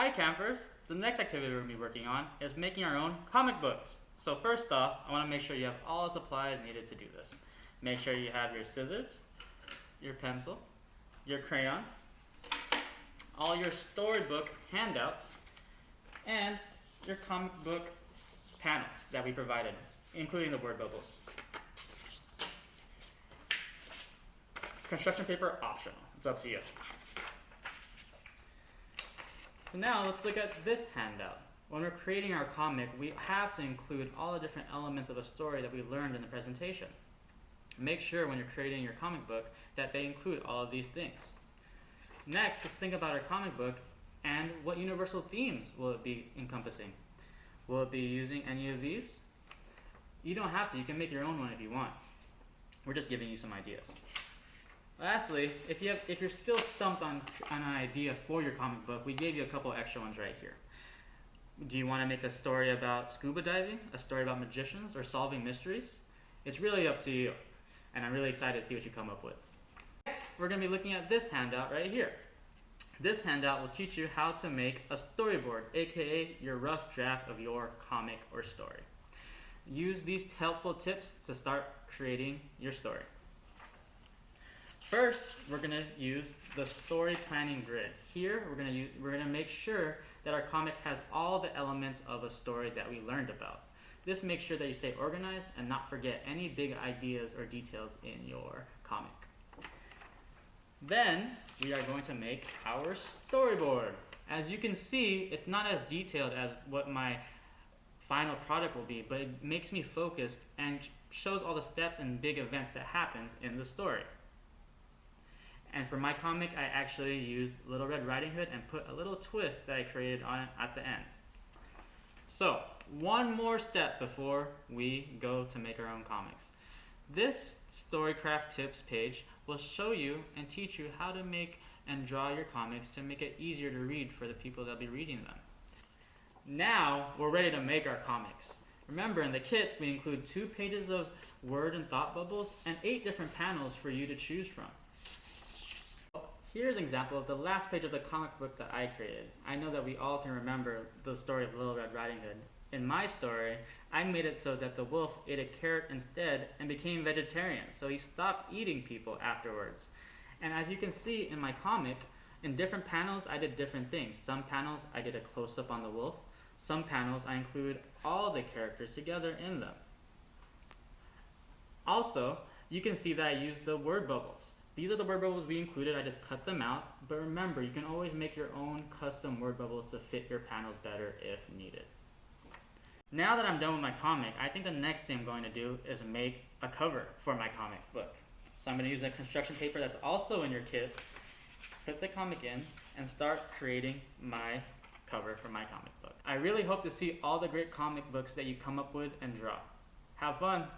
Hi campers! The next activity we're going to be working on is making our own comic books. So first off, I want to make sure you have all the supplies needed to do this. Make sure you have your scissors, your pencil, your crayons, all your storybook handouts, and your comic book panels that we provided, including the word bubbles. Construction paper optional, it's up to you. So now let's look at this handout. When we're creating our comic, we have to include all the different elements of a story that we learned in the presentation. Make sure when you're creating your comic book that they include all of these things. Next, let's think about our comic book and what universal themes will it be encompassing. Will it be using any of these? You don't have to, you can make your own one if you want. We're just giving you some ideas. Lastly, if you're still stumped on an idea for your comic book, we gave you a couple extra ones right here. Do you want to make a story about scuba diving, a story about magicians, or solving mysteries? It's really up to you, and I'm really excited to see what you come up with. Next, we're going to be looking at this handout right here. This handout will teach you how to make a storyboard, aka your rough draft of your comic or story. Use these helpful tips to start creating your story. First, we're going to use the story planning grid. Here, we're going to make sure that our comic has all the elements of a story that we learned about. This makes sure that you stay organized and not forget any big ideas or details in your comic. Then, we are going to make our storyboard. As you can see, it's not as detailed as what my final product will be, but it makes me focused and shows all the steps and big events that happens in the story. And for my comic, I actually used Little Red Riding Hood and put a little twist that I created on it at the end. So, one more step before we go to make our own comics. This Storycraft Tips page will show you and teach you how to make and draw your comics to make it easier to read for the people that will be reading them. Now, we're ready to make our comics. Remember, in the kits, we include 2 pages of word and thought bubbles and 8 different panels for you to choose from. Here's an example of the last page of the comic book that I created. I know that we all can remember the story of Little Red Riding Hood. In my story, I made it so that the wolf ate a carrot instead and became vegetarian, so he stopped eating people afterwards. And as you can see in my comic, in different panels I did different things. Some panels I did a close-up on the wolf. Some panels I include all the characters together in them. Also, you can see that I used the word bubbles. These are the word bubbles we included, I just cut them out. But remember, you can always make your own custom word bubbles to fit your panels better if needed. Now that I'm done with my comic, I think the next thing I'm going to do is make a cover for my comic book. So I'm going to use a construction paper that's also in your kit, put the comic in, and start creating my cover for my comic book. I really hope to see all the great comic books that you come up with and draw. Have fun!